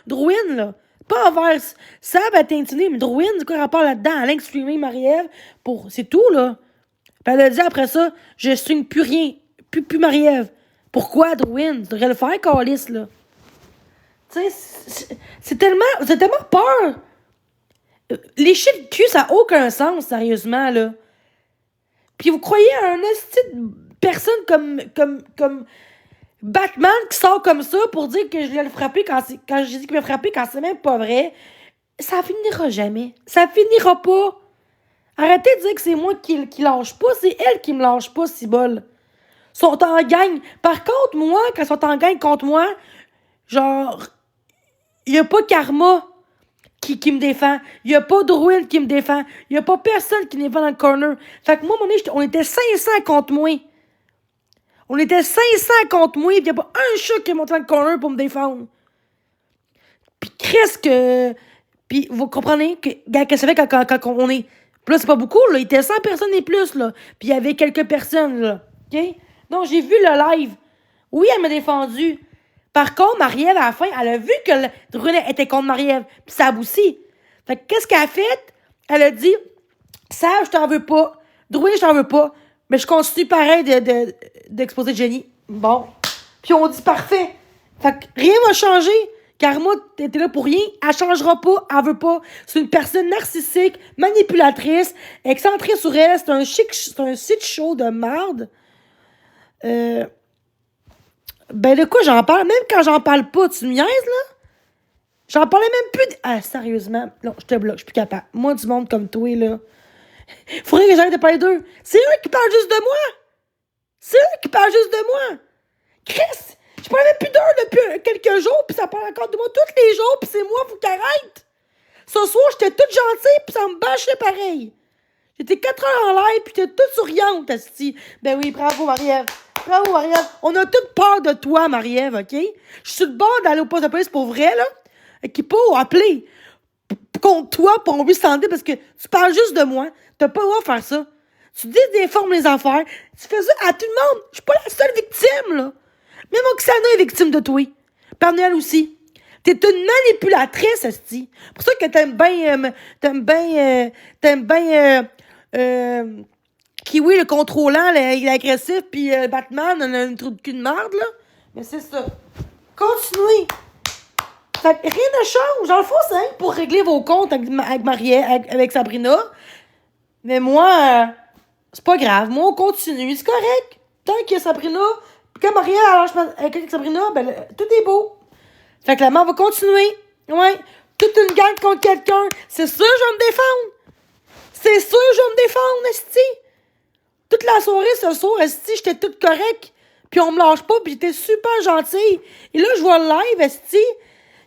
Drouin, là. Pas envers Sab, elle t'a intimidé, mais Drouin, c'est quoi le rapport là-dedans? Elle a streamé Marie-Ève pour. C'est tout, là. Puis elle a dit après ça, je stream plus rien. Plus Marie-Ève. Pourquoi, Drouin? Tu devrais le faire, Calis, là. Tu sais, c'est tellement peur. Les shit de cul, ça n'a aucun sens, sérieusement, là. Puis vous croyez à un esti de personne comme Batman qui sort comme ça pour dire que je viens le frapper quand j'ai dit qu'il m'a frappé quand c'est même pas vrai. Ça finira jamais. Ça finira pas. Arrêtez de dire que c'est moi qui lâche pas. C'est elle qui me lâche pas, si bol. Sont en gang. Par contre, moi, quand ils sont en gang contre moi, genre, y a pas Karma qui me défend. Y a pas Druid qui me défend. Y a pas personne qui n'est pas dans le corner. Fait que moi, on était 500 contre moi. On était 500 contre moi, pis y a pas un chat qui est monté dans le corner pour me défendre. Pis qu'est-ce que... Pis vous comprenez que qu'est-ce que ça fait quand on est... Pis là, c'est pas beaucoup, là. Il était 100 personnes et plus, là. Pis il y avait quelques personnes, là. OK? Donc, j'ai vu le live. Oui, elle m'a défendu. Par contre, Marie-Ève, à la fin, elle a vu que le Druid était contre Marie-Ève. Pis Sab aussi. Fait que qu'est-ce qu'elle a fait? Elle a dit, Sab, je t'en veux pas. Druid, je t'en veux pas. Mais je continue pareil d'exposer Jenny. Bon. Puis on dit parfait. Fait que rien va changer. Karma, t'étais là pour rien. Elle changera pas. Elle veut pas. C'est une personne narcissique, manipulatrice, excentrée sur elle. C'est un shit show de merde. Ben de quoi j'en parle? Même quand j'en parle pas, tu me niaises, là? J'en parlais même plus. Ah, sérieusement. Non, je te bloque. Je suis plus capable. Moi, du monde comme toi, là. Faudrait que j'arrête de parler d'eux. C'est eux qui parlent juste de moi. C'est eux qui parlent juste de moi. Chris, je parlais même plus d'eux depuis quelques jours, puis ça parle encore de moi tous les jours, puis c'est moi, faut qu'ils arrêtent. Ce soir, j'étais toute gentille, puis ça me bâchait pareil. J'étais 4 heures en live, puis j'étais toute souriante, asti. Ben oui, bravo, Marie-Ève. Bravo, Marie-Ève. On a toute peur de toi, Marie-Ève, OK? Je suis sur le bord d'aller au poste de police pour vrai, là. Qui pour appeler contre toi pour en descendre parce que tu parles juste de moi. T'as pas le droit de faire ça. Tu déformes les affaires. Tu fais ça à tout le monde. Je suis pas la seule victime, là. Même Oksana est victime de toi. Parnell aussi. T'es une manipulatrice, esti. C'est pour ça que t'aimes bien Kiwi, le contrôlant, il est agressif, puis Batman, on a une trou de cul de merde, là. Mais c'est ça. Continuez. Fait que rien ne change. Dans le fond, c'est rien pour régler vos comptes avec Sabrina. Mais moi, c'est pas grave. Moi, on continue. C'est correct. Tant que Sabrina, quand Marie-Ève avec Sabrina, ben, tout est beau. Fait que la main va continuer. Ouais. Toute une gang contre quelqu'un. C'est sûr, je vais me défendre. C'est sûr, je vais me défendre, esti. Toute la soirée, ce soir, esti, j'étais toute correcte. Puis on me lâche pas, puis j'étais super gentille. Et là, je vois le live, esti.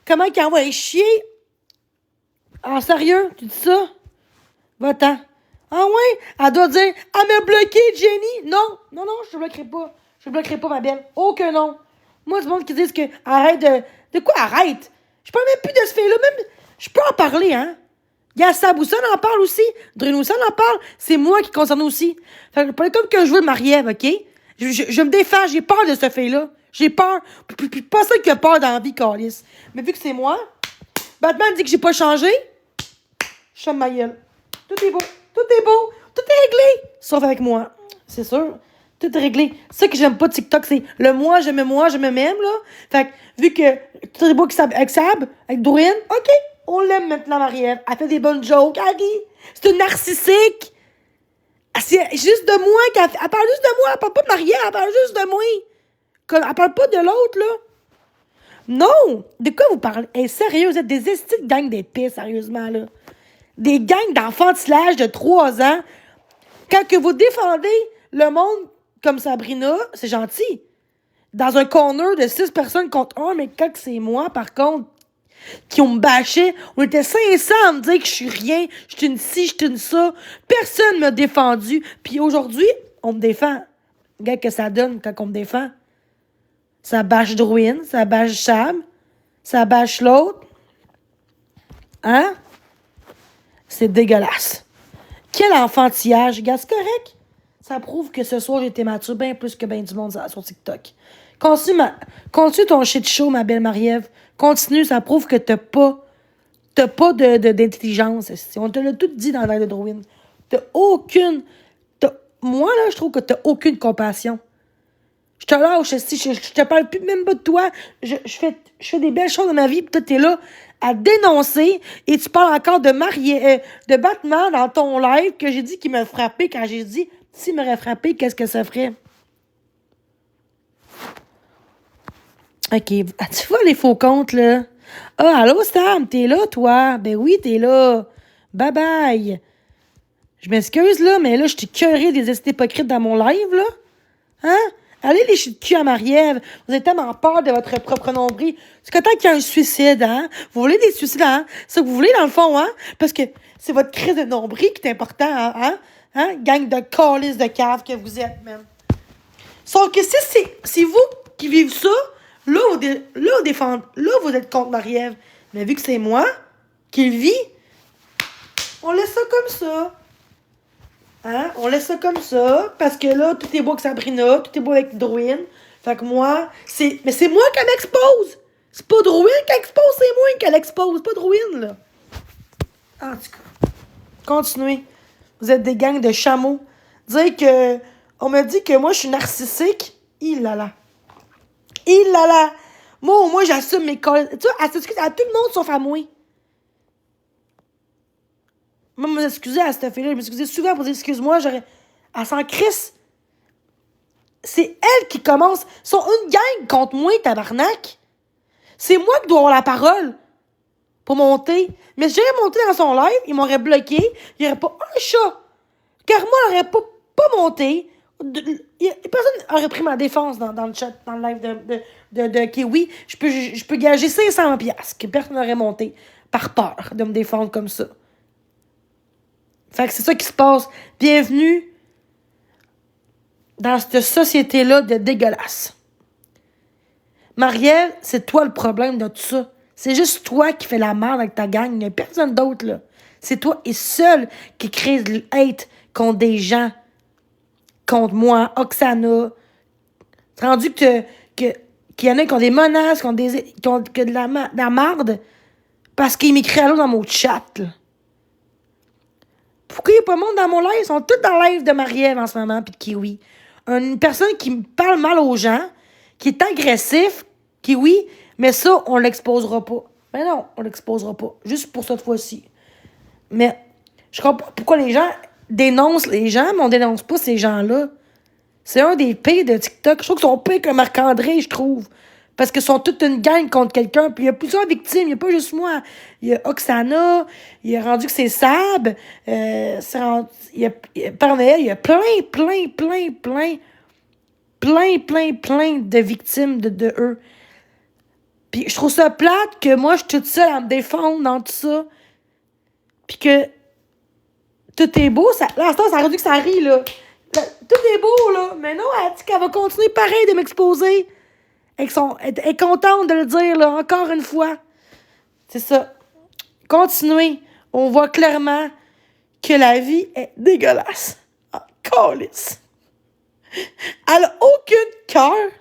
Comment il envoie chier? En sérieux? Tu dis ça? Va-t'en. Ah ouais? Elle doit dire, elle m'a bloqué, Jenny. Non, je te bloquerai pas. Je te bloquerai pas, ma belle. Oh que non. Moi, du monde qui disent que arrête de... De quoi arrête? Je parle même plus de ce fait-là. Même, je peux en parler, hein? Saboussa en parle aussi. Drunoussan en parle. C'est moi qui concerne aussi. Fait que pas comme que je veux de Marie-Ève, OK? Je me défends. J'ai peur de ce fait-là. J'ai peur. Puis pas ça qui a peur dans la vie, Calis. Mais vu que c'est moi, Batman dit que j'ai pas changé. Je chante ma gueule. Tout est beau. Tout est beau. Tout est réglé. Sauf avec moi. C'est sûr. Tout est réglé. C'est ça que j'aime pas de TikTok, c'est le moi, je me m'aime, là. Fait que, vu que tout est beau avec Sab, avec Dorine, OK, on l'aime maintenant, Marie-Ève. Elle fait des bonnes jokes, elle rit. C'est une narcissique. C'est juste de moi elle parle juste de moi. Elle parle pas de Marie-Ève, elle parle juste de moi. Elle parle pas de l'autre, là. Non! De quoi vous parlez? Hey, sérieux, vous êtes des estis de gangs d'épées, sérieusement, là. Des gangs d'enfantilage de 3 ans. Quand que vous défendez le monde comme Sabrina, c'est gentil. Dans un corner de 6 personnes contre 1, mais quand c'est moi, par contre, qui ont me bâché, on était 500 à me dire que je suis rien, je suis une ci, je suis une ça. Personne m'a défendu. Puis aujourd'hui, on me défend. Regarde que ça donne quand on me défend. Ça bâche Druin, ça bâche Cham, ça bâche l'autre. Hein? C'est dégueulasse. Quel enfantillage. Regarde, c'est correct. Ça prouve que ce soir, j'ai été mature bien plus que bien du monde sur TikTok. Continue ton shit show, ma belle Marie-Ève. Continue, ça prouve que t'as pas d'intelligence. On te l'a tout dit dans l'air de Drouin. Moi, là, je trouve que t'as aucune compassion. Je te lâche, je te parle plus même pas de toi. Je fais des belles choses dans ma vie, pis toi, t'es là à dénoncer, et tu parles encore de Batman dans ton live, que j'ai dit qu'il m'a frappé, quand j'ai dit, s'il m'aurait frappé, qu'est-ce que ça ferait? OK. Ah, tu vois les faux comptes, là? Ah, allô, Sam, t'es là, toi? Ben oui, t'es là. Bye-bye. Je m'excuse, là, mais là, je t'ai curé des estés hypocrites dans mon live, là. Hein? Allez lécher le cul à Marie-Ève. Vous avez tellement peur de votre propre nombril. C'est quand qu'il y a un suicide, hein? Vous voulez des suicides, hein? C'est ça que vous voulez, dans le fond, hein? Parce que c'est votre crise de nombril qui est important, hein? Hein? Gang de calices de cave que vous êtes, même. Sauf que si c'est vous qui vivez ça, là, vous êtes contre Marie-Ève. Mais vu que c'est moi qui le vis, on laisse ça comme ça. Hein? On laisse ça comme ça, parce que là, tout est beau avec Sabrina, tout est beau avec Drouin. Fait que moi, mais c'est moi qui m'expose! C'est pas Drouin qui expose, c'est moi qui l'expose, pas Drouin, là. En tout cas, continuez. Vous êtes des gangs de chameaux. Dire que... On me dit que moi, je suis narcissique. Il là là. Moi, au moins, j'assume mes cols. Tu vois, à tout le monde sauf à moi. Moi, je m'excusais à cette fille-là. Je m'excusais souvent pour dire excuse-moi. Elle s'en crisse. C'est elle qui commence. Ils sont une gang contre moi, tabarnak. C'est moi qui dois avoir la parole pour monter. Mais si j'aurais monté dans son live, il m'aurait bloqué. Il n'y aurait pas un chat. Car moi, il n'aurait pas monté. Personne n'aurait pris ma défense dans le chat, dans le live de Kiwi. Je peux gager 500 piastres que personne n'aurait monté par peur de me défendre comme ça. Fait que c'est ça qui se passe. Bienvenue dans cette société-là de dégueulasse. Marie-Ève, c'est toi le problème de tout ça. C'est juste toi qui fais la merde avec ta gang. Il n'y a personne d'autre, là. C'est toi et seul qui crée de hate contre des gens. Contre moi, Oksana. C'est rendu qu'il y en a qui ont des menaces, qui ont de la merde, parce qu'ils m'écrivent à l'eau dans mon chat, là. Pourquoi il n'y a pas de monde dans mon live? Ils sont tous dans le live de Marie-Ève en ce moment, puis de Kiwi. Une personne qui me parle mal aux gens, qui est agressif, Kiwi, mais ça, on l'exposera pas. Mais non, on l'exposera pas. Juste pour cette fois-ci. Mais je comprends pas pourquoi les gens dénoncent les gens, mais on dénonce pas ces gens-là. C'est un des pires de TikTok. Je trouve qu'ils sont pires que Marc-André, je trouve. Parce qu'ils sont toute une gang contre quelqu'un. Puis il y a plusieurs victimes. Il n'y a pas juste moi. Il y a Oksana. Il a rendu que c'est Sab. Il y a il y a plein de victimes de eux. Puis je trouve ça plate que moi, je suis toute seule à me défendre dans tout ça. Puis que tout est beau. Là, ça a rendu que ça rit, là. Tout est beau, là. Mais non, elle dit qu'elle va continuer pareil de m'exposer. Elle est contente de le dire, là, encore une fois. C'est ça. Continuez. On voit clairement que la vie est dégueulasse. Ah, câlisse. Elle a aucun cœur.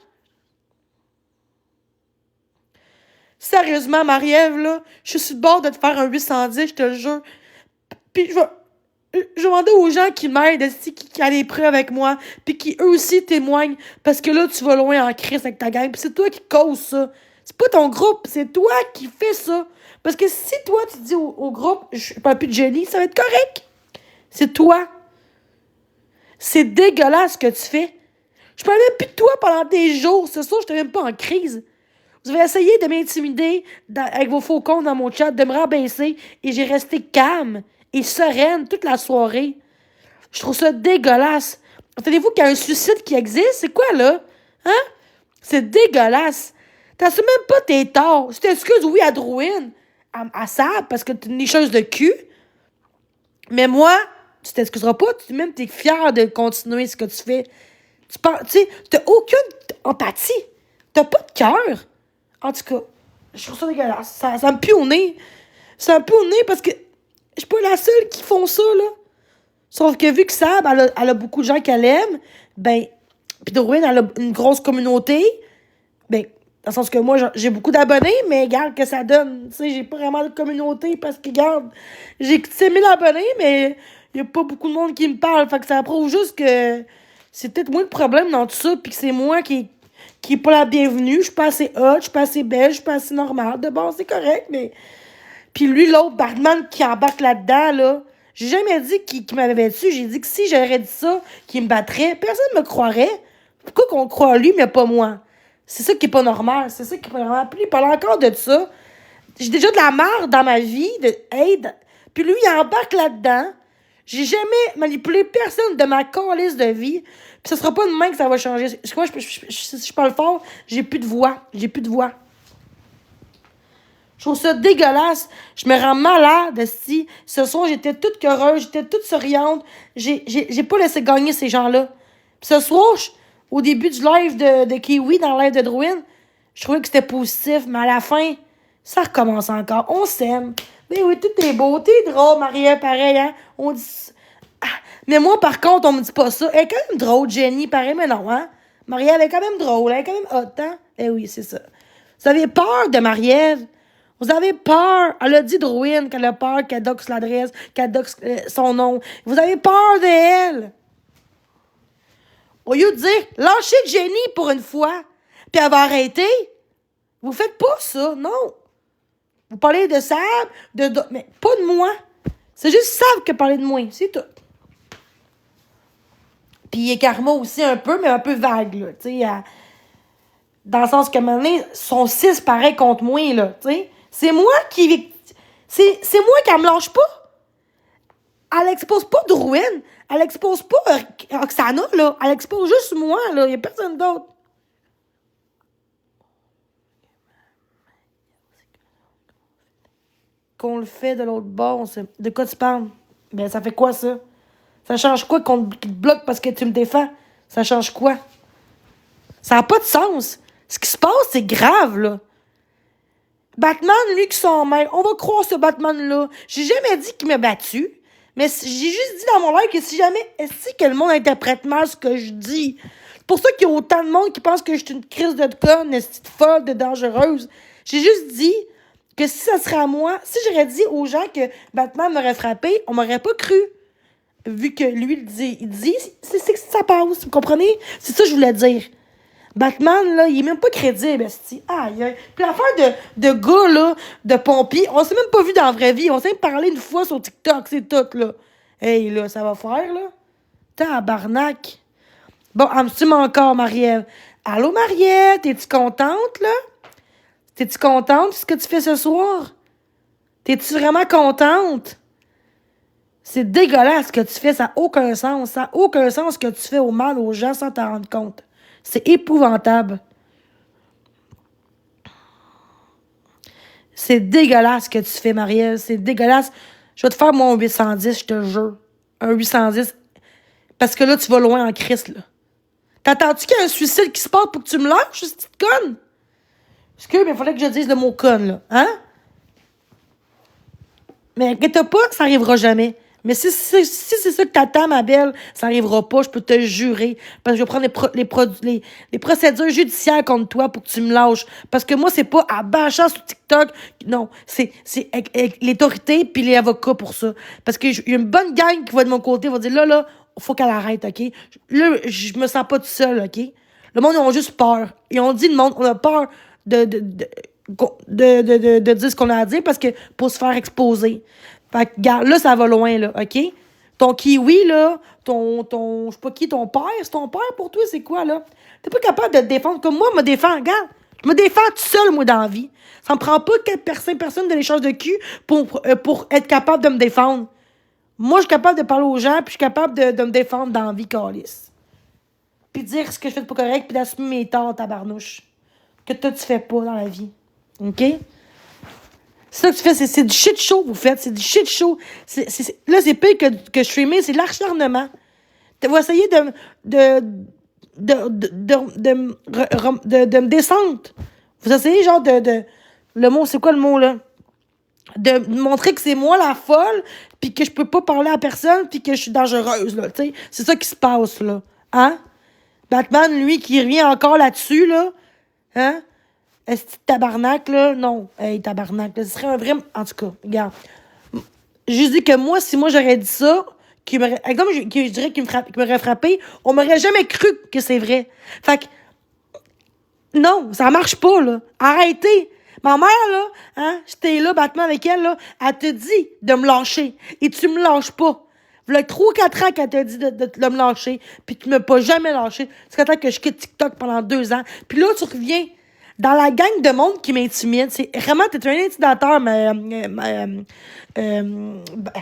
Sérieusement, Marie-Ève, là, je suis sur le bord de te faire un 810, je te le jure. Puis je vais demander aux gens qui m'aident, qui ont des preuves avec moi, puis qui eux aussi témoignent, parce que là, tu vas loin en crise avec ta gang, puis c'est toi qui cause ça. C'est pas ton groupe, c'est toi qui fais ça. Parce que si toi, tu dis au groupe, je parle plus de Jenny, ça va être correct. C'est toi. C'est dégueulasse ce que tu fais. Je parle même plus de toi pendant des jours. C'est sûr, je n'étais même pas en crise. Vous avez essayé de m'intimider avec vos faux comptes dans mon chat, de me rabaisser, et j'ai resté calme et sereine toute la soirée. Je trouve ça dégueulasse. Entendez-vous qu'il y a un suicide qui existe? C'est quoi, là? Hein? C'est dégueulasse. T'assumes même pas tes torts. Tu t'excuses, oui, à Drouin, à Sab, parce que t'es une nicheuse de cul. Mais moi, tu t'excuseras pas. Même t'es fière de continuer ce que tu fais. Tu sais, t'as aucune empathie. T'as pas de cœur. En tout cas, je trouve ça dégueulasse. Ça me pue au nez. Ça me pue au nez parce que je suis pas la seule qui font ça, là. Sauf que vu que Sab, elle a beaucoup de gens qu'elle aime, ben, pis Drouin, elle a une grosse communauté, Dans le sens que moi, j'ai beaucoup d'abonnés, mais regarde que ça donne. Tu sais, j'ai pas vraiment de communauté parce que, regarde, j'ai 6 000 abonnés, mais il y a pas beaucoup de monde qui me parle. Fait que ça prouve juste que c'est peut-être moi le problème dans tout ça, puis que c'est moi qui est pas la bienvenue. Je suis pas assez hot, je suis pas assez belle, je suis pas assez normale. De bon, c'est correct, mais... Puis lui, l'autre Batman qui embarque là-dedans, là, j'ai jamais dit qu'il m'avait battu. J'ai dit que si j'aurais dit ça, qu'il me battrait, personne ne me croirait. Pourquoi qu'on croit à lui, mais pas moi? C'est ça qui est pas normal. C'est ça qui est pas normal. Puis il parle encore de ça. J'ai déjà de la marre dans ma vie, de aide. Puis lui, il embarque là-dedans. J'ai jamais manipulé personne de ma calice de vie. Puis ce sera pas demain que ça va changer. Moi, je parle fort, j'ai plus de voix. J'ai plus de voix. Je trouve ça dégueulasse. Je me rends malade si ce soir, j'étais toute heureuse, j'étais toute souriante. J'ai pas laissé gagner ces gens-là. Puis ce soir, au début du live de Kiwi, dans le live de Drouin, je trouvais que c'était positif, mais à la fin, ça recommence encore. On s'aime. Mais oui, tout est beau, t'es drôle, Maria, pareil, hein. On dit... Ah, mais moi, par contre, on me dit pas ça. Elle est quand même drôle, Jenny, pareil, mais non, hein. Marie-Ève, elle est quand même drôle, elle est quand même hot, hein. Eh oui, c'est ça. Vous avez peur de Marie-Ève? Vous avez peur. Elle a dit Drouin qu'elle a peur qu'elle doxe l'adresse, qu'elle doxe son nom. Vous avez peur d'elle. Au lieu de dire, lâchez Jenny pour une fois, puis elle va arrêter. Vous faites pas ça, non. Vous parlez de Sab, mais pas de moi. C'est juste Sab qui parle de moi, c'est tout. Puis il y a Karma aussi un peu, mais un peu vague, là, tu sais. Dans le sens que maintenant, son 6 pareil contre moi, là, tu sais. C'est moi qui... C'est moi qui me lâche pas. Elle expose pas Drouin. Elle expose pas Oksana, là. Elle expose juste moi, là. Il y a personne d'autre. Qu'on le fait de l'autre bord, de quoi tu parles? Ben, ça fait quoi, ça? Ça change quoi qu'on te bloque parce que tu me défends? Ça change quoi? Ça n'a pas de sens. Ce qui se passe, c'est grave, là. Batman, lui, qui s'en mêle. On va croire ce Batman-là. J'ai jamais dit qu'il m'a battu. Mais j'ai juste dit dans mon live que si jamais... Est-ce que le monde interprète mal ce que je dis? C'est pour ça qu'il y a autant de monde qui pense que je suis une crise de conne, une petite folle, de dangereuse. J'ai juste dit que si ça serait à moi... Si j'aurais dit aux gens que Batman m'aurait frappé, on m'aurait pas cru. Vu que lui, il dit c'est que ça passe. Vous comprenez? C'est ça que je voulais dire. Batman, là, il est même pas crédible, esti. Aïe, aïe. Puis l'affaire de gars, là, de pompiers, on s'est même pas vu dans la vraie vie. On s'est même parlé une fois sur TikTok, c'est tout, là. Hey, là, ça va faire, là. Tabarnak. Bon, tu encore, Marie-Ève. Allô, Marie-Ève, t'es-tu contente, là? T'es-tu contente de ce que tu fais ce soir? T'es-tu vraiment contente? C'est dégueulasse ce que tu fais, ça n'a aucun sens. Ça n'a aucun sens ce que tu fais au mal aux gens sans t'en rendre compte. C'est épouvantable. C'est dégueulasse ce que tu fais, Marielle. C'est dégueulasse. Je vais te faire mon 810, je te jure. Un 810. Parce que là, tu vas loin en Christ, là. T'attends-tu qu'il y ait un suicide qui se passe pour que tu me lâches, cette petite conne? Excuse, mais il fallait que je dise le mot conne, là. Hein? Mais inquiète pas, ça n'arrivera jamais. Mais si c'est ça que t'attends, ma belle, ça n'arrivera pas, je peux te jurer. Parce que je vais prendre les procédures judiciaires contre toi pour que tu me lâches. Parce que moi, c'est pas à bâchant sur TikTok. Non, c'est avec l'autorité puis les avocats pour ça. Parce qu'il y a une bonne gang qui va de mon côté, va dire là, faut qu'elle arrête, OK? Là, je me sens pas tout seul, OK? Le monde, ils ont juste peur. Ils ont dit, le monde, on a peur de dire ce qu'on a à dire parce que pour se faire exposer. Fait que, regarde, là, ça va loin, là, OK? Ton kiwi, là, je sais pas qui, ton père, c'est ton père pour toi, c'est quoi, là? T'es pas capable de te défendre comme moi, me défends, regarde. Je me défends tout seul, moi, dans la vie. Ça me prend pas quatre personne de l'échange de cul pour être capable de me défendre. Moi, je suis capable de parler aux gens, puis je suis capable de me défendre dans la vie, câlisse. Puis dire ce que je fais de pas correct, puis d'assumer mes torts, tabarnouche. Que toi, tu fais pas dans la vie. OK? C'est ça que tu fais, c'est du shit show, vous faites. C'est du shit show. Là, c'est pire que streamer, c'est l'acharnement. Vous essayez de me descendre. Vous essayez, genre, le mot, c'est quoi le mot, là? De montrer que c'est moi la folle, puis que je peux pas parler à personne, puis que je suis dangereuse, là, tu sais. C'est ça qui se passe, là. Hein? Batman, lui, qui revient encore là-dessus, là. Hein? Est-ce que tabarnak, là? Non. Hey, tabarnak, là. Ce serait un vrai. En tout cas, regarde. Je dis que moi, si moi j'aurais dit ça, exemple, je dirais qu'il m'aurait frappé, on m'aurait jamais cru que c'est vrai. Fait que, non, ça marche pas, là. Arrêtez. Ma mère, là, hein, j'étais là, battement avec elle, là, elle te dit de me lâcher. Et tu me lâches pas. Voilà 3-4 ans qu'elle t'a dit de me lâcher, puis tu m'as pas jamais lâché. C'est temps que je quitte TikTok pendant 2 ans. Puis là, tu reviens dans la gang de monde qui m'intimide. C'est vraiment, t'es un intimidateur,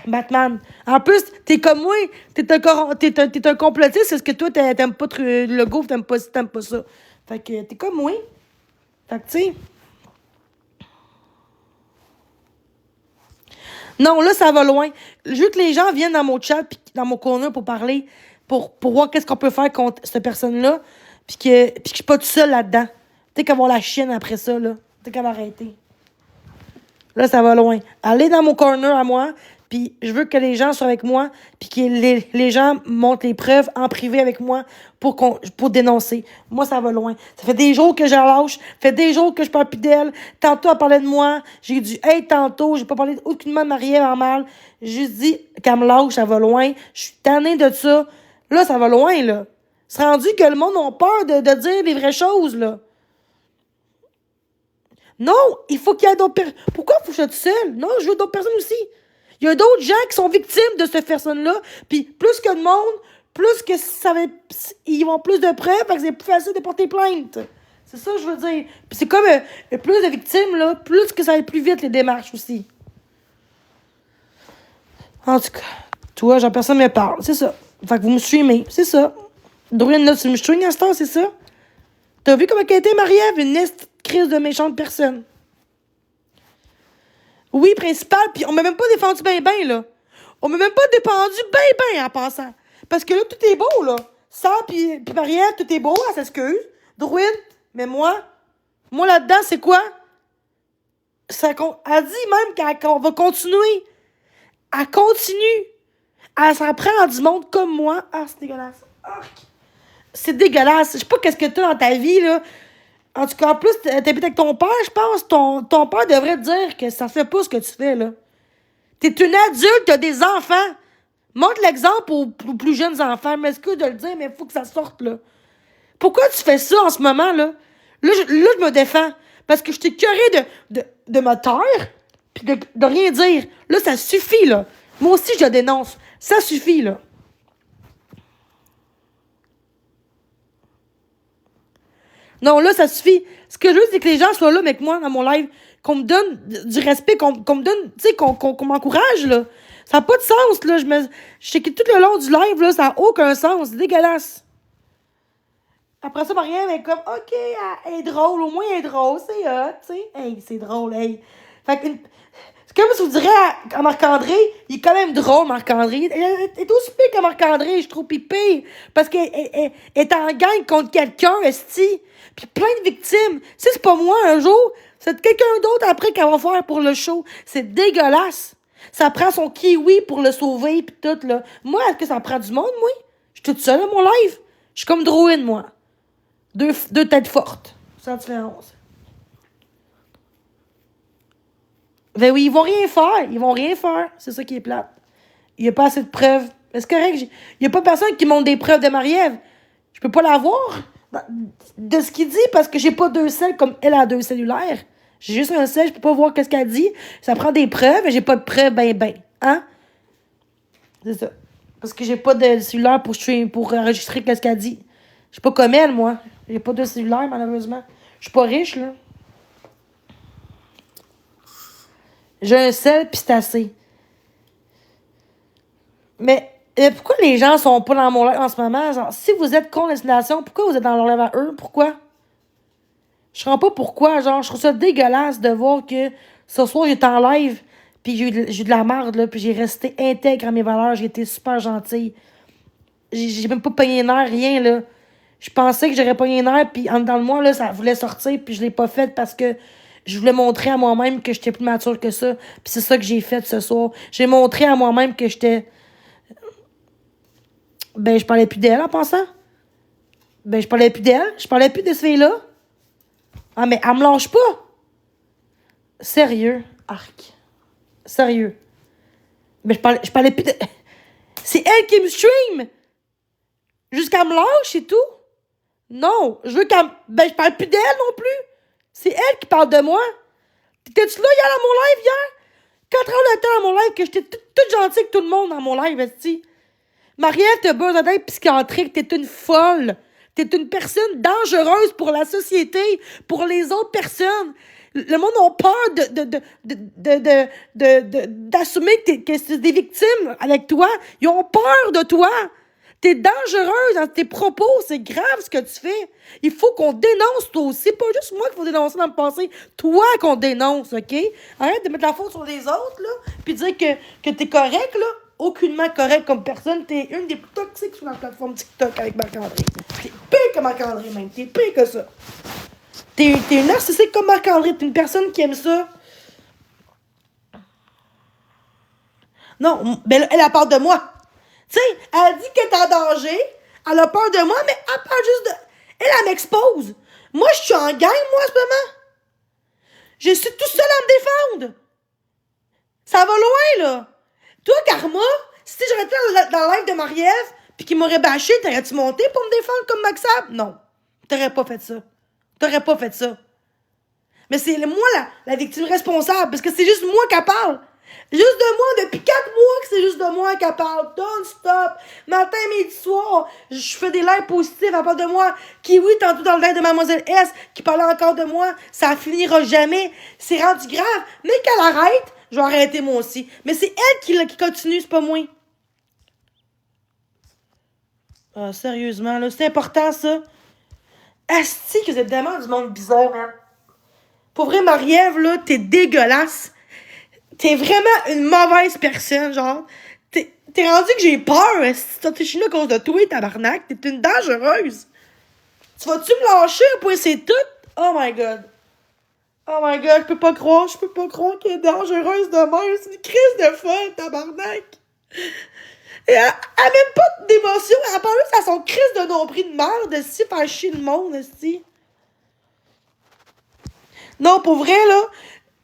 Batman. En plus, t'es comme moi, t'es un complotiste, c'est ce que toi, t'aimes pas le go, t'aimes pas ça. Fait que t'es comme moi. Fait que, tu sais. Non, là, ça va loin. Je veux que les gens viennent dans mon chat puis dans mon corner pour parler, pour voir qu'est-ce qu'on peut faire contre cette personne-là, puis que je suis pas tout seul là-dedans. Tu sais, qu'avoir la chienne après ça, là. Tu sais, qu'elle va arrêter. Là, ça va loin. Allez dans mon corner à moi, puis je veux que les gens soient avec moi, puis que les gens montrent les preuves en privé avec moi pour dénoncer. Moi, ça va loin. Ça fait des jours que je la lâche, ça fait des jours que je parle plus d'elle. Tantôt, elle parlait de moi. J'ai dit, hey, tantôt, j'ai pas parlé aucunement de Marie-Ève en mal. J'ai juste dit qu'elle me lâche, ça va loin. Je suis tannée de ça. Là, ça va loin, là. C'est rendu que le monde a peur de dire les vraies choses, là. Non, il faut qu'il y ait d'autres personnes. Pourquoi il faut que je sois tout seul? Non, je veux d'autres personnes aussi. Il y a d'autres gens qui sont victimes de cette personne-là. Puis plus que de monde, plus que ils vont plus de preuves, fait que c'est plus facile de porter plainte. C'est ça que je veux dire. Puis c'est comme plus de victimes, là, plus que ça va plus vite les démarches aussi. En tout cas, toi, genre, personne me parle. C'est ça. Fait que vous me streamez. C'est ça. Dorian, là, tu me streames à ce temps, c'est ça? T'as vu comment elle était, Marie-Ève? Une crise de méchante personne. Oui, principal, puis on m'a même pas défendu ben, là. On m'a même pas défendu ben, en passant. Parce que là, tout est beau, là. Ça, puis Marie-Ève, tout est beau, elle s'excuse. Druide, mais moi là-dedans, c'est quoi? Elle dit même qu'on va continuer. Elle continue. Elle s'en prend à du monde comme moi. Ah, c'est dégueulasse. Arc. C'est dégueulasse. Je sais pas qu'est-ce que t'as dans ta vie, là. En tout cas, en plus, t'habites avec ton père, je pense. Ton père devrait te dire que ça fait pas ce que tu fais, là. T'es une adulte, t'as des enfants. Montre l'exemple aux plus jeunes enfants. M'excuse de le dire, mais il faut que ça sorte, là. Pourquoi tu fais ça en ce moment, là? Là, je me défends. Parce que je t'ai curé de me taire, puis de rien dire. Là, ça suffit, là. Moi aussi, je le dénonce. Ça suffit, là. Non, là, ça suffit. Ce que je veux, c'est que les gens soient là avec moi dans mon live, qu'on me donne du respect, qu'on me donne, tu sais, qu'on m'encourage, là. Ça n'a pas de sens, là. Je sais que tout le long du live, là, ça n'a aucun sens. C'est dégueulasse. Après ça, Marie-Ève est comme, OK, elle est drôle. Au moins, elle est drôle. C'est hot, tu sais. Hey, c'est drôle, hey. Fait que, c'est comme si vous diriez à Marc-André, il est quand même drôle, Marc-André. Il est aussi pire que Marc-André, je trouve, pis pire. Parce qu'elle est en gang contre quelqu'un, esti. Puis plein de victimes. Si c'est pas moi un jour, c'est quelqu'un d'autre après qu'elle va faire pour le show. C'est dégueulasse. Ça prend son kiwi pour le sauver, pis tout, là. Moi, est-ce que ça prend du monde, moi? Je suis toute seule à mon live. Je suis comme Drouin, moi. Deux têtes fortes. C'est la différence. Ben oui, ils vont rien faire. Ils vont rien faire. C'est ça qui est plate. Il n'y a pas assez de preuves. C'est correct. Il n'y a pas personne qui montre des preuves de Marie-Ève. Je peux pas l'avoir de ce qu'il dit parce que j'ai pas 2 selles comme elle a 2 cellulaires. J'ai juste un cell, je peux pas voir qu'est-ce qu'elle dit. Ça prend des preuves et j'ai pas de preuves ben. Hein? C'est ça. Parce que j'ai pas de cellulaire pour enregistrer qu'est-ce qu'elle dit. Je suis pas comme elle, moi. J'ai pas de cellulaire, malheureusement. Je suis pas riche, là. J'ai un sel, pis c'est assez. Mais pourquoi les gens sont pas dans mon live en ce moment? Genre, si vous êtes contre l'insémination, pourquoi vous êtes dans leur live à eux? Pourquoi? Je comprends pas pourquoi. Genre, je trouve ça dégueulasse de voir que ce soir, j'étais en live, puis j'ai eu de la merde, là, puis j'ai resté intègre à mes valeurs. J'ai été super gentille. J'ai même pas pogné les nerfs, rien, là. Je pensais que j'aurais pogné les nerfs, puis en dedans de moi, là, ça voulait sortir, puis je l'ai pas fait parce que je voulais montrer à moi-même que j'étais plus mature que ça. Puis c'est ça que j'ai fait ce soir. J'ai montré à moi-même que j'étais... Ben, je parlais plus d'elle en pensant. Ben, je parlais plus d'elle. Je parlais plus de ce fille-là. Ah, mais elle me lâche pas. Sérieux. Arc. Sérieux. Mais je parlais plus de... C'est elle qui me stream. Jusqu'à me lâche et tout. Non. Je veux qu'elle... Ben, je parle plus d'elle non plus. C'est elle qui parle de moi. T'étais-tu là hier à mon live hier? 4 heures de temps à mon live que j'étais toute gentille avec tout le monde dans mon live, esti. Marie-Ève, t'as besoin d'aide psychiatrique. T'es une folle. T'es une personne dangereuse pour la société, pour les autres personnes. Le monde a peur d'assumer que c'est des victimes avec toi. Ils ont peur de toi. T'es dangereuse dans tes propos. C'est grave ce que tu fais. Il faut qu'on dénonce toi aussi. Pas juste moi qu'il faut dénoncer dans le passé. Toi qu'on dénonce, OK? Arrête de mettre la faute sur les autres, là. Puis dire que t'es correct, là. Aucunement correct comme personne. T'es une des plus toxiques sur la plateforme TikTok avec Marc-André. T'es pire que Marc-André, même. T'es pire que ça. T'es une narcissique comme Marc-André. T'es une personne qui aime ça. Non, ben elle a peur de moi. Tu sais, elle dit qu'elle est en danger. Elle a peur de moi, mais elle parle juste de... Elle m'expose. Moi, je suis en gang, moi, en ce moment. Je suis tout seul à me défendre. Ça va loin, là. Toi, Karma, si j'aurais été dans le live de Marie-Ève puis qu'il m'aurait bâché, t'aurais-tu monté pour me défendre comme Maxab? Non. T'aurais pas fait ça. T'aurais pas fait ça. Mais c'est moi la victime responsable, parce que c'est juste moi qui parle. Juste de moi, depuis 4 mois que c'est juste de moi qui parle. Don't stop. Matin, midi, soir, je fais des lives positifs à part de moi. Kiwi, tantôt dans le live de Mademoiselle S, qui parlait encore de moi. Ça finira jamais. C'est rendu grave. Mais qu'elle arrête, je vais arrêter moi aussi. Mais c'est elle qui continue, c'est pas moi. Ah, sérieusement, là, c'est important, ça. Asti que vous êtes vraiment du monde bizarre, man. Pour vrai, Marie-Ève, là, t'es dégueulasse. T'es vraiment une mauvaise personne, genre. T'es rendu que j'ai peur, si t'es chez nous à cause de toi, tabarnak. T'es une dangereuse. Tu vas-tu me lâcher, point c'est tout? Oh my god. Oh my god, je peux pas croire qu'elle est dangereuse de même. C'est une crise de folle, tabarnak. Et elle a même pas d'émotion. Elle parle juste à son crise de nombril de merde, si faire chier le monde, si. Non, pour vrai, là,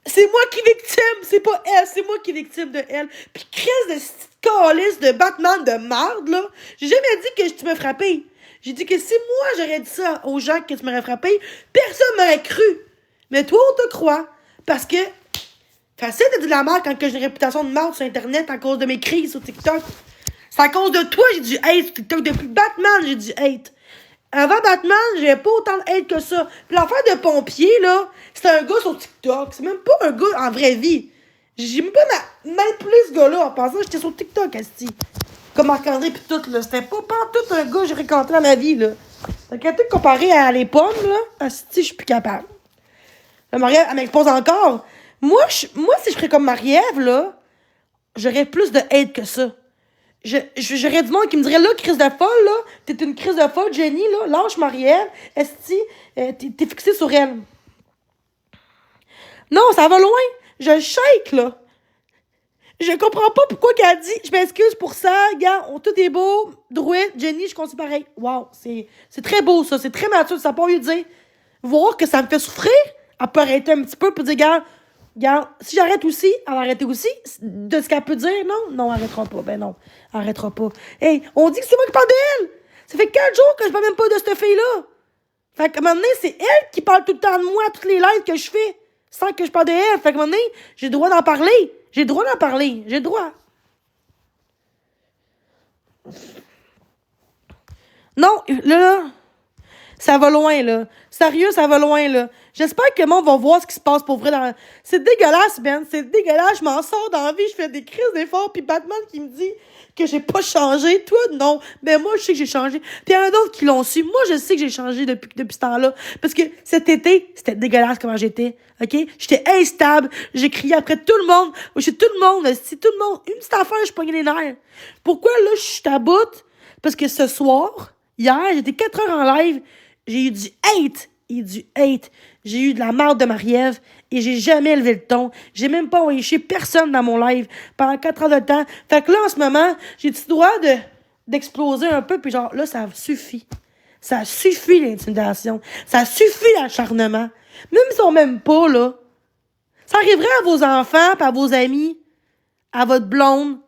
c'est moi qui est victime, c'est pas elle, c'est moi qui est victime de elle. Puis crise de calice de Batman de marde, là, j'ai jamais dit que tu m'as frappé. J'ai dit que si moi j'aurais dit ça aux gens que tu m'aurais frappé, personne m'aurait cru. Mais toi, on te croit. Parce que, facile de dire de la merde quand j'ai une réputation de merde sur Internet à cause de mes crises sur TikTok. C'est à cause de toi, j'ai du hate sur TikTok. Depuis Batman, j'ai du hate. Avant Batman, j'avais pas autant de hate que ça. Puis l'affaire de pompier, là, c'était un gars sur TikTok. C'est même pas un gars en vraie vie. J'ai même pas manipulé ce gars-là en pensant que j'étais sur TikTok, asti. Comme Marc-André pis tout, là. C'était pas tout un gars que j'ai rencontré dans ma vie, là. Fait que tout comparé à les pommes, là, asti, je suis plus capable. La Marie-Ève, elle m'expose encore. Moi, si je ferais comme Marie-Ève, là, j'aurais plus de hate que ça. J'aurais du monde qui me dirait, là, crise de folle, là, t'es une crise de folle, Jenny, là, lâche Marie-Ève, esti, t'es fixée sur elle. Non, ça va loin. Je shake, là. Je comprends pas pourquoi qu'elle dit, je m'excuse pour ça, gars, tout est beau, Druide, Jenny, je continue pareil. Wow, c'est très beau, ça, c'est très mature, ça n'a pas eu de dire. Voir que ça me fait souffrir, elle peut arrêter un petit peu pour dire, gars, si j'arrête aussi, elle va arrêter aussi. De ce qu'elle peut dire, non, elle arrêtera pas. Ben non, elle arrêtera pas. Hey, on dit que c'est moi qui parle d'elle. Ça fait 4 jours que je parle même pas de cette fille-là. Fait qu'à un moment donné, c'est elle qui parle tout le temps de moi, toutes les lives que je fais, sans que je parle d'elle. Fait qu'à un moment donné, j'ai le droit d'en parler. J'ai le droit. Non, là, ça va loin, là. Sérieux, ça va loin, là. J'espère que le monde va voir ce qui se passe pour vrai. C'est dégueulasse, Ben. C'est dégueulasse. Je m'en sors dans la vie. Je fais des crises d'efforts. Puis Batman qui me dit que j'ai pas changé. Toi, non. Mais moi, je sais que j'ai changé. Puis il y en a d'autres qui l'ont su. Moi, je sais que j'ai changé depuis ce temps-là. Parce que cet été, c'était dégueulasse comment j'étais. OK? J'étais instable. J'ai crié après tout le monde. Chez tout le monde. Si tout le monde. Une petite affaire, je pognais les nerfs. Pourquoi, là, je suis à bout? Parce que ce soir, hier, j'étais 4 heures en live. J'ai eu du hate. J'ai eu de la marde de Marie-Ève et j'ai jamais levé le ton. J'ai même pas envoyé chez personne dans mon live pendant 4 heures de temps. Fait que là, en ce moment, j'ai-tu le droit d'exploser un peu, puis genre, là, ça suffit. Ça suffit l'intimidation. Ça suffit l'acharnement. Même s'ils sont même pas, là. Ça arriverait à vos enfants, pis à vos amis, à votre blonde.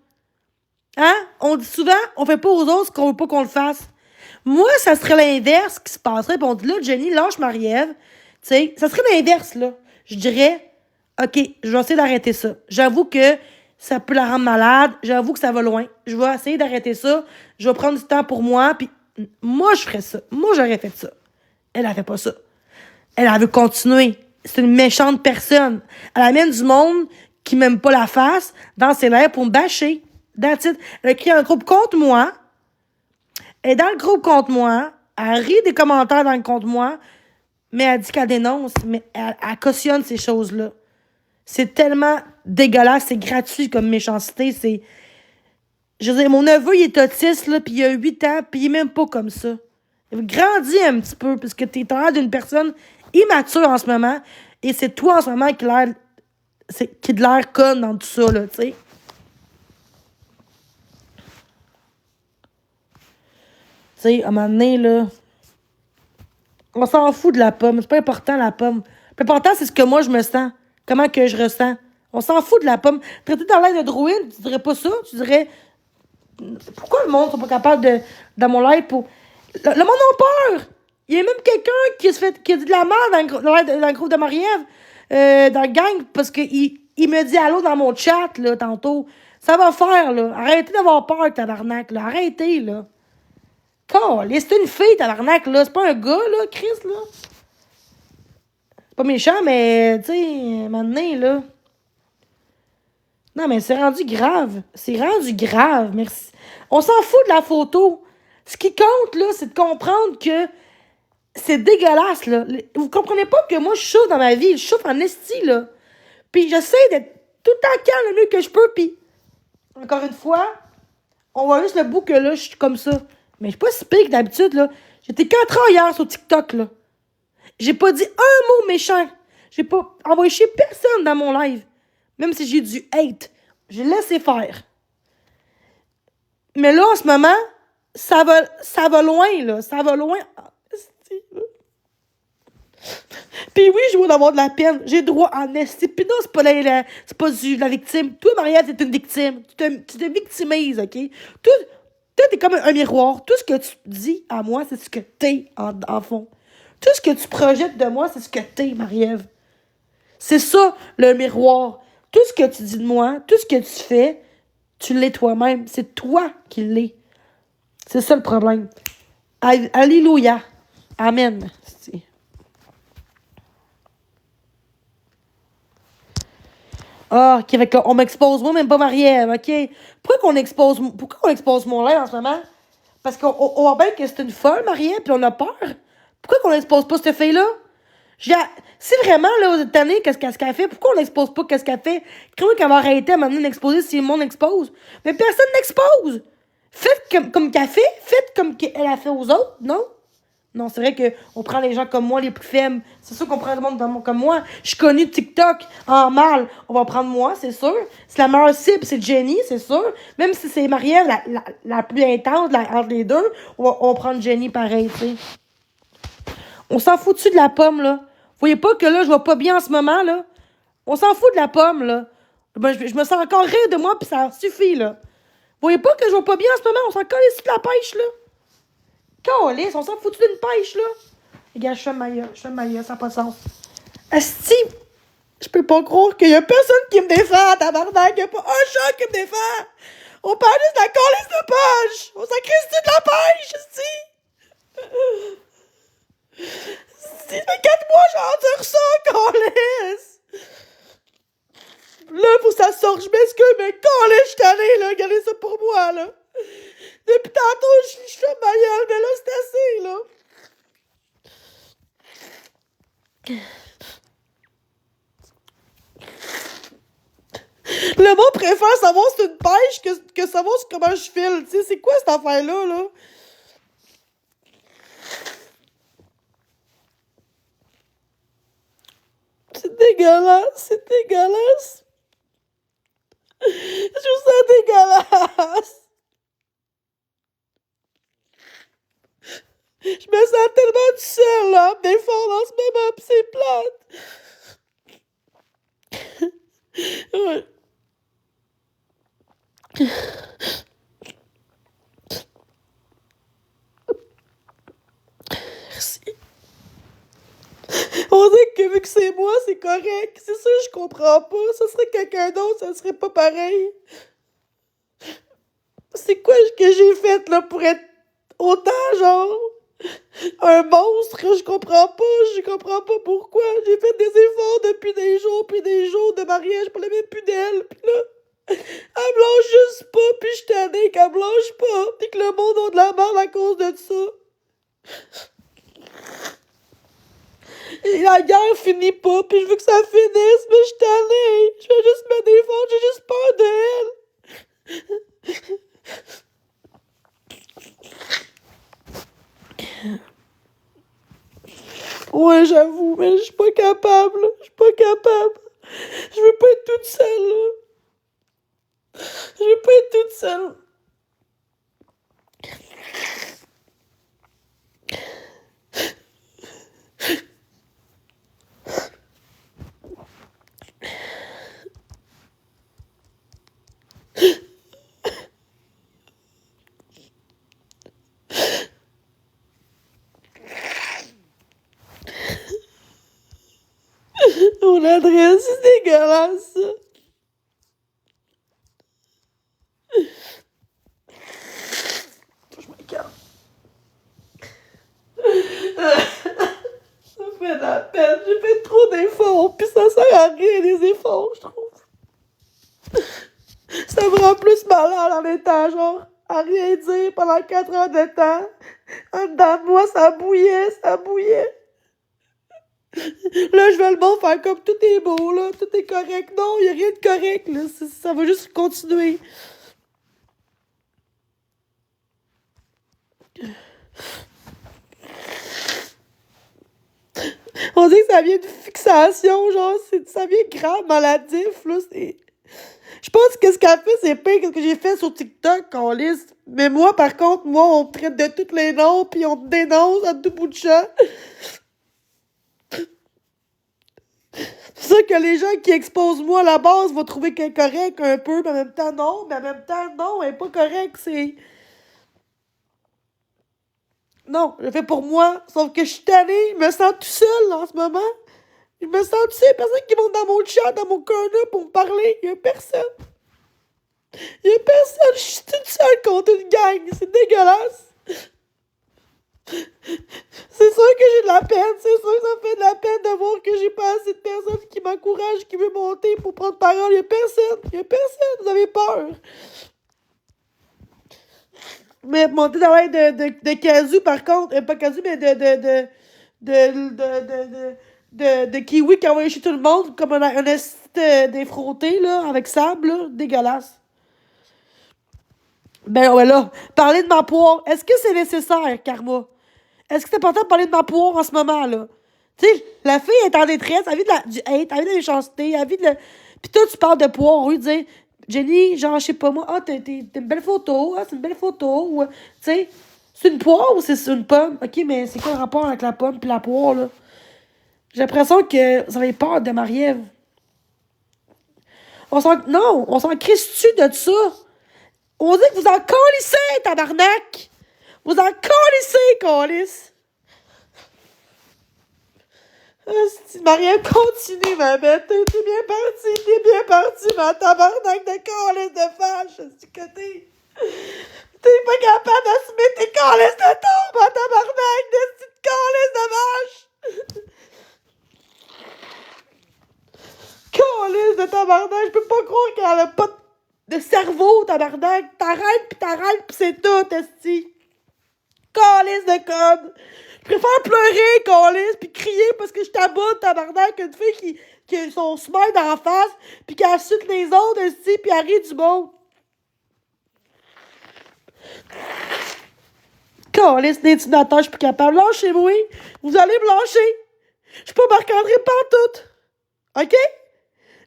Hein? On dit souvent, on fait pas aux autres ce qu'on veut pas qu'on le fasse. Moi, ça serait l'inverse qui se passerait. Puis on dit là, Jenny, lâche Marie-Ève. Tu sais, ça serait l'inverse, là. Je dirais, OK, je vais essayer d'arrêter ça. J'avoue que ça peut la rendre malade. J'avoue que ça va loin. Je vais essayer d'arrêter ça. Je vais prendre du temps pour moi. Puis moi, je ferais ça. Moi, j'aurais fait ça. Elle a fait pas ça. Elle veut continuer. C'est une méchante personne. Elle amène du monde qui m'aime pas la face dans ses lèvres pour me bâcher. That's it. Elle a créé un groupe contre moi. Elle est dans le groupe contre moi. Elle rit des commentaires dans le contre moi. Mais elle dit qu'elle dénonce. Mais elle cautionne ces choses-là. C'est tellement dégueulasse. C'est gratuit comme méchanceté. C'est... Je veux dire, mon neveu, il est autiste, là, puis il a 8 ans, puis il est même pas comme ça. Il a grandi un petit peu, parce que t'es en l'air d'une personne immature en ce moment, et c'est toi en ce moment qui a de l'air conne dans tout ça, là, tu sais. Tu sais, à un moment donné, là, on s'en fout de la pomme. C'est pas important, la pomme. Le plus important, c'est ce que moi, je me sens. Comment que je ressens. On s'en fout de la pomme. Traité dans l'air de druide, tu dirais pas ça. Tu dirais, pourquoi le monde sont pas capables de, dans mon live pour... Le monde a peur! Il y a même quelqu'un qui a dit de la merde dans le groupe de Marie-Ève, dans le gang, parce il me dit allô dans mon chat, là, tantôt. Ça va faire, là. Arrêtez d'avoir peur, tabarnak, là. Arrêtez, là. C'est une fille, tabarnak, là. C'est pas un gars, là, Chris, là. C'est pas méchant, mais, tu sais, maintenant, là. Non, mais c'est rendu grave. C'est rendu grave, merci. On s'en fout de la photo. Ce qui compte, là, c'est de comprendre que c'est dégueulasse, là. Vous comprenez pas que moi, je souffre dans ma vie. Je souffre en esti, là. Puis j'essaie d'être tout le temps calme le mieux que je peux. Puis, encore une fois, on voit juste le bout que là, je suis comme ça. Mais je suis pas si pire que d'habitude, là. J'étais 4 heures hier sur TikTok, là. J'ai pas dit un mot méchant. J'ai pas envoyé chez personne dans mon live. Même si j'ai du hate. J'ai laissé faire. Mais là, en ce moment, ça va loin, là. Ça va loin. Puis oui, je veux d'avoir de la peine. J'ai droit en esti. Puis non, c'est pas la victime. Toi, Marielle, t'es une victime. Tu te victimises, OK? Toi, t'es comme un miroir. Tout ce que tu dis à moi, c'est ce que t'es en fond. Tout ce que tu projettes de moi, c'est ce que t'es, Marie-Ève. C'est ça, le miroir. Tout ce que tu dis de moi, tout ce que tu fais, tu l'es toi-même. C'est toi qui l'es. C'est ça le problème. Alléluia. Amen. Ah, OK, fait on m'expose. Moi, même pas Marie-Ève, OK? Pourquoi on expose mon lait en ce moment? Parce qu'on voit bien que c'est une folle, Marie-Ève, puis on a peur. Pourquoi qu'on n'expose pas cette fille-là? Si vraiment, là, aux États-Unis, qu'est-ce qu'elle fait? Pourquoi on n'expose pas qu'est-ce qu'elle fait? Croyez qu'elle va arrêter à m'amener d'exposer si le monde expose. Mais personne n'expose! Faites comme qu'elle fait, faites comme qu'elle a fait aux autres, non? Non, c'est vrai qu'on prend les gens comme moi, les plus faibles. C'est sûr qu'on prend le monde comme moi. Je suis connue de TikTok en mal. On va prendre moi, c'est sûr. C'est la meilleure cible, c'est Jenny, c'est sûr. Même si c'est Marie-Ève la plus intense entre les deux, on va prendre Jenny pareil, tu sais. On s'en fout-tu de la pomme, là? Vous voyez pas que là, je vais pas bien en ce moment, là? On s'en fout de la pomme, là. Ben, je me sens encore rire de moi, puis ça suffit, là. Vous voyez pas que je vais pas bien en ce moment? On s'en colle ici de la pêche, là. Calisse, on s'en fout d'une pêche, là. Regarde, je fais ma gueule, ça n'a pas de sens. Asti, je peux pas croire qu'il y a personne qui me défend, tabarnak. Il y a pas un chat qui me défend. On parle juste de la calisse de pêche. On s'en crisse de la pêche, asti. Ça fait 4 mois que j'endure ça, calisse. Là, faut que ça sorte, je m'excuse, mais calisse, je suis tannée, là. Regardez ça pour moi, là. Depuis tantôt, je fais ma gueule, mais là, c'est assez, là. Le monde préfère savoir si c'est une pêche que savoir comment je file. Tu sais, c'est quoi cette affaire-là, là? C'est dégueulasse, c'est dégueulasse. Je trouve ça dégueulasse. Je me sens tellement tout seul, là, me défendre en ce moment, pis c'est plate. Ouais. Merci. On dit que vu que c'est moi, c'est correct. C'est ça, je comprends pas. Ça serait quelqu'un d'autre, ça serait pas pareil. C'est quoi que j'ai fait, là, pour être autant, genre, un monstre? Je comprends pas pourquoi. J'ai fait des efforts depuis des jours puis des jours de mariage, je parlais même plus d'elle. Puis là, elle me lâche juste pas, puis je suis tannée qu'elle me lâche pas, puis que le monde a de la merde à cause de ça. Et la guerre finit pas, puis je veux que ça finisse, mais je suis tannée. Je vais juste me défendre, j'ai juste peur d'elle. Ouais, j'avoue, mais je suis pas capable, là. Je suis pas capable. Je veux pas être toute seule, là. Je veux pas être toute seule. Mon adresse, c'est dégueulasse, ça. Je me calme. Ça fait de la peine. J'ai fait trop d'efforts, puis ça sert à rien, les efforts, je trouve. Ça me rend plus malade en étant, genre, à rien dire pendant 4 heures de temps. En dedans de moi, ça bouillait, ça bouillait. Là, je vais le bon faire comme tout est beau, là, tout est correct. Non, il n'y a rien de correct, là. Ça va juste continuer. On dit que ça vient de fixation, genre, ça vient grave, maladif, là. Je pense que ce qu'elle fait, c'est pire que ce que j'ai fait sur TikTok, qu'on liste. Mais moi, par contre, moi, on me traite de tous les noms, puis on me dénonce à tout bout de champ. C'est sûr que les gens qui exposent moi à la base vont trouver qu'elle est correcte un peu, mais en même temps, non. Mais en même temps, non, elle est pas correcte, c'est... Non, je le fais pour moi. Sauf que je suis tannée, je me sens tout seul en ce moment. Je me sens tout seul, personne qui monte dans mon chat, dans mon corner pour me parler. Il y a personne. Il y a personne, je suis toute seule contre une gang. C'est dégueulasse. C'est sûr que j'ai de la peine, c'est sûr que ça me fait de la peine de voir que j'ai pas assez de personnes qui m'encouragent, qui veulent monter pour prendre parole. Il y a personne, vous avez peur. Mais monter dans l'air de Kazoo, par contre, pas Kazoo, mais de Kiwi qui envoie chez tout le monde comme un esti d'effronté, là, avec sable, là, dégueulasse. Ben ouais, là, parler de ma poire, est-ce que c'est nécessaire, Karma? Est-ce que c'est important de parler de ma poire en ce moment, là? Tu sais, la fille est en détresse, elle vit de du hate, elle vit de la méchanceté, elle vit de la... Pis toi, tu parles de poire, oui, dire, Jenny, genre, je sais pas moi, ah, t'as une belle photo, ah, c'est une belle photo, ou, tu sais, c'est une poire ou c'est une pomme? Ok, mais c'est quoi le rapport avec la pomme pis la poire, là? J'ai l'impression que vous avez peur de Marie-Ève. Non, on s'en crisse-tu de ça? On dit que vous en colissez, tabarnak! Vous en colissez, colis! Si Marie-Ève continue, ma bête, t'es bien parti, ma tabarnak de calice de vache, du côté. T'es pas capable d'assumer tes calices de tombe, ma tabarnak de petite calice de vache! Calice de tabarnak, je peux pas croire qu'elle a pas de cerveau, tabarnak. T'arrêtes pis c'est tout, esti. Calice de conne! Je préfère pleurer, calice, pis crier parce que je t'aboute, tabarnak, qu'une fille qui a son smile d'en face, pis qui insulte les autres, esti, pis elle rit du monde. Calice d'intimidateur, je suis plus capable. Lâchez-moi, vous allez me lâcher. Je suis pas Marc-André pantoute. OK?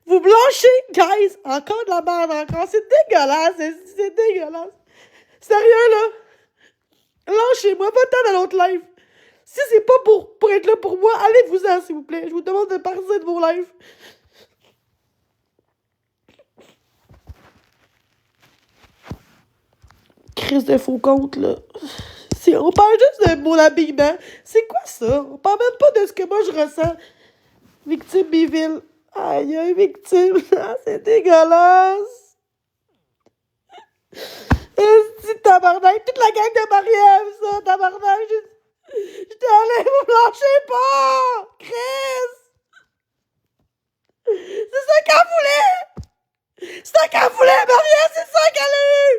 Vous blanchez, guys! Encore de la merde, encore. C'est dégueulasse, c'est dégueulasse. Sérieux, là? Lâchez-moi, va-t'en dans l'autre live. Si c'est pas pour être là pour moi, allez-vous-en, s'il vous plaît. Je vous demande de partir de vos lives. Crise de faux compte, là. On parle juste de mon habillement. C'est quoi ça? On parle même pas de ce que moi je ressens. Victime Biville. Aïe, aïe, victime. Ah, c'est dégueulasse. C'est tabarnak. Toute la gang de Marie-Ève, ça, tabarnak. J'étais allée, vous lâchez pas! Chris! C'est ça qu'elle voulait! C'est ça qu'elle voulait, Marie-Ève, c'est ça qu'elle a eu!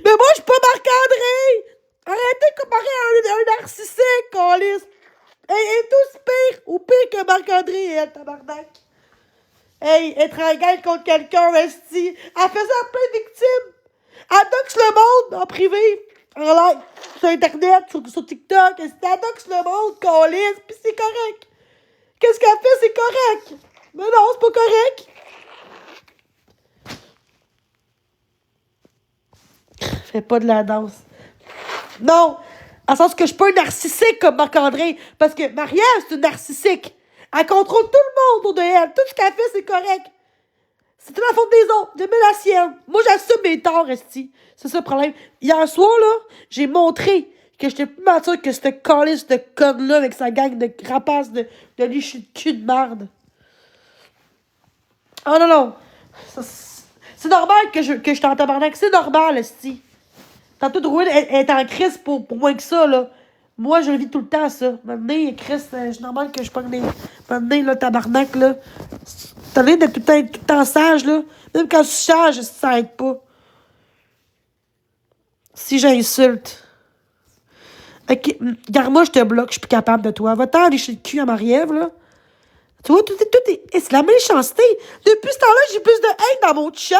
Mais moi, je suis pas Marc-André! Arrêtez de comparer un narcissique, câlisse! Elle est tous pire, ou pire que Marc-André, elle, tabarnak! Hey, être en guerre contre quelqu'un, esti! Elle faisait à plein de victimes! Elle doxe le monde en privé, en live, sur Internet, sur TikTok, esti! Elle doxe le monde, câlisse, pis c'est correct! Qu'est-ce qu'elle fait, c'est correct! Mais non, c'est pas correct! Fais pas de la danse. Non! En sens que je suis pas un narcissique comme Marc-André. Parce que Marie-Ève, c'est une narcissique. Elle contrôle tout le monde autour de elle. Tout ce qu'elle fait, c'est correct. C'est la faute des autres. J'aime la sienne. Moi, j'assume mes torts, esti. C'est ça le problème. Hier soir, là, j'ai montré que j'étais plus mature que cette calice de conne-là avec sa gang de rapaces de lichis de cul de merde. Oh non, non. C'est normal que je t'en tabarnak. C'est normal, esti. Tantôt, Drouin est en crise pour moins que ça, là. Moi, je le vis tout le temps, ça. Maintenant, Chris, c'est normal que je pogne des. Maintenant, là, tabarnak, là. T'as l'air d'être tout le temps sage, là. Même quand je suis sage, ça aide pas. Si j'insulte. Ok, regarde-moi, je te bloque, je suis plus capable de toi. Va-t'en aller chez le cul à Marie-Ève, là. Tu vois, tout est. C'est la méchanceté. Depuis ce temps-là, j'ai plus de haine dans mon chat.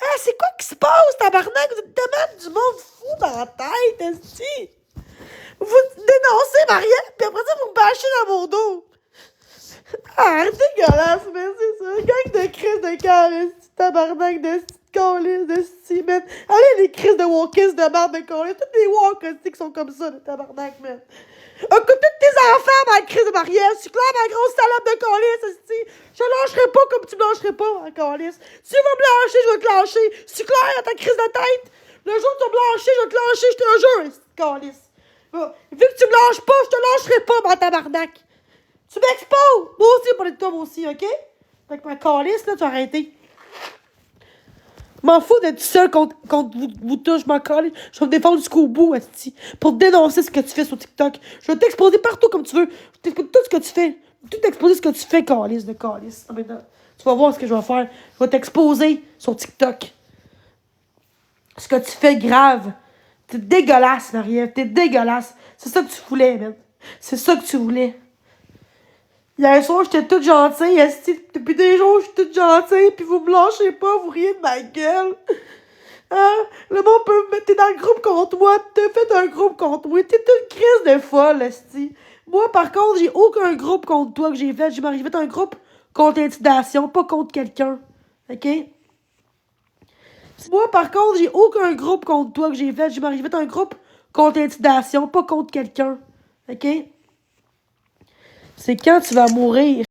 Ah, c'est quoi qui se passe, tabarnak? Vous êtes tellement du monde fou dans la tête, esti. Vous dénoncez Marielle, puis après ça, vous me bâchez dans mon dos. Ah, dégueulasse, mais c'est ça. Gang de crise de cœur, esti, tabarnak de colis, de sti, man. Allez, les crises de walkies de merde de colis. Toutes les walks, esti, qui sont comme ça, de tabarnak, man. Écoute, tous tes enfants, ma crise de Marielle. C'est clair, ma grosse salope de colis, esti. Je lâcherai pas comme tu me lâcherais pas, ma colis. Si tu vas me lâcher, je vais te lâcher. C'est clair, à ta crise de tête. Le jour où tu vas me lâcher, je vais te lâcher, je te le jure, esti, colis. Vu que tu me lâches pas, je te lâcherai pas, ma tabarnak. Tu m'exposes! Moi aussi, je parler de toi, moi aussi, OK? Fait que ma calice, là, tu vas arrêter. Je m'en fous d'être seul contre vous tous, je m'en calisse. Je vais me défendre jusqu'au bout, esti. Pour dénoncer ce que tu fais sur TikTok. Je vais t'exposer partout comme tu veux. Je t'expose tout ce que tu fais. Tout exposer ce que tu fais, calice de calice. Ah, maintenant, tu vas voir ce que je vais faire. Je vais t'exposer sur TikTok. Ce que tu fais grave. T'es dégueulasse, Marie-Ève. T'es dégueulasse. C'est ça que tu voulais, man. C'est ça que tu voulais. Hier soir, j'étais toute gentille, esti. Depuis des jours, je suis toute gentille, puis vous me lâchez pas, vous riez de ma gueule. Hein? Le monde peut me mettre dans le groupe contre moi. T'as fait un groupe contre moi. T'es une crise de folle, esti. Moi, par contre, j'ai aucun groupe contre toi que j'ai fait. J'ai fait un groupe contre l'intimidation, pas contre quelqu'un. OK? Moi, par contre, j'ai aucun groupe contre toi que j'ai fait. J'ai fait un groupe contre l'intimidation, pas contre quelqu'un. OK? C'est quand tu vas mourir.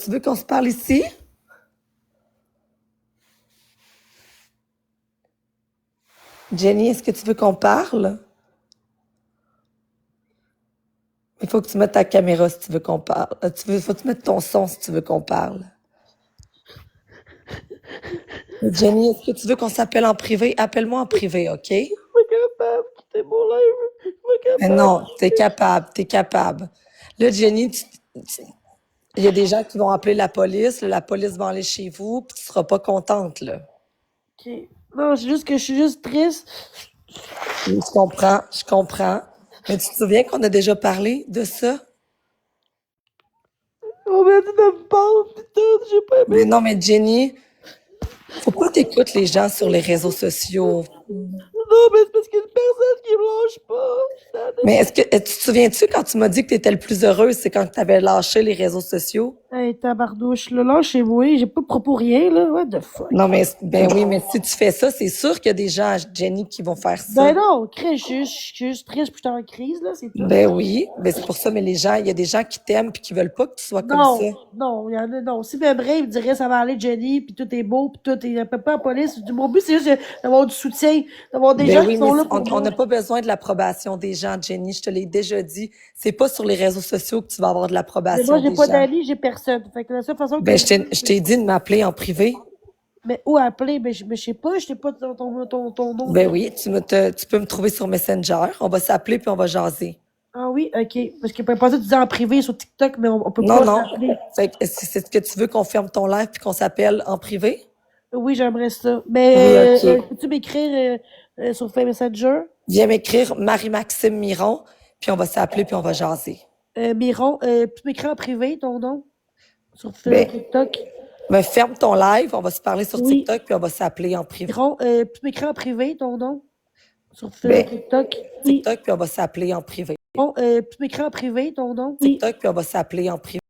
Tu veux qu'on se parle ici? Jenny, est-ce que tu veux qu'on parle? Il faut que tu mettes ta caméra si tu veux qu'on parle. Faut que tu mettes ton son si tu veux qu'on parle. Jenny, est-ce que tu veux qu'on s'appelle en privé? Appelle-moi en privé, OK? Je suis pas capable de quitter mon live. Je suis pas Mais capable. non, t'es capable. Là, Jenny, il y a des gens qui vont appeler la police va aller chez vous, puis tu seras pas contente, là. OK. Non, c'est juste que je suis juste triste. Je comprends. Mais tu te souviens qu'on a déjà parlé de ça? On m'a dit de me parler, pis tout. J'ai pas Mais aimé. non, mais Jenny, faut pas t'écouter les gens sur les réseaux sociaux. Non, mais c'est parce qu'il y a une personne qui me lâche pas. Je suis tannée. Mais tu te souviens-tu quand tu m'as dit que t'étais le plus heureuse, c'est quand t'avais lâché les réseaux sociaux? Hey, tabardouche, là, lâchez-moi. J'ai pas de propos rien, là. What the fuck? Non, mais, ben oui, mais si tu fais ça, c'est sûr qu'il y a des gens, Jenny, qui vont faire ça. Ben non, Chris, je suis juste triste pis je suis en crise, là, c'est tout. Ben oui, ben c'est pour ça, mais il y a des gens qui t'aiment puis qui veulent pas que tu sois comme ça. Non, il y en a, non. Si ben bref, il dirait ça va aller, Jenny, puis tout est beau, puis tout est, pas la police. Mon but, c'est juste d'avoir du soutien, d'avoir des gens Ben oui, qui mais sont là pour on moi. n'a pas besoin de l'approbation des gens, Jenny. Je te l'ai déjà dit. C'est pas sur les réseaux sociaux que tu vas avoir de Mais l'approbation moi, j'ai des pas gens. d'amis, j'ai personne. Fait que la seule façon que Ben, je t'ai dit de m'appeler en privé. mais où appeler? Mais je sais pas, je sais pas ton nom. Ben oui, tu peux me trouver sur Messenger. On va s'appeler puis on va jaser. Ah oui, ok. Parce que pas ça, tu dis en privé sur TikTok, mais on peut Non, pas non. s'appeler. Fait que c'est ce que tu veux qu'on ferme ton live puis qu'on s'appelle en privé? Oui, j'aimerais ça. Mais Oui, ok. peux-tu m'écrire sur Messenger? Viens m'écrire Marie-Maxime Miron, puis on va s'appeler puis on va jaser. Miron, peux-tu m'écrire en privé ton nom? Sur Ben, TikTok? ben, ferme ton live, on va se parler sur Oui. TikTok puis on va s'appeler en privé. Miron, peux-tu m'écrire en privé ton nom? Sur Ben, TikTok? Oui. TikTok puis on va s'appeler en privé. Miron, peux-tu m'écrire en privé ton nom? TikTok puis on va s'appeler en privé.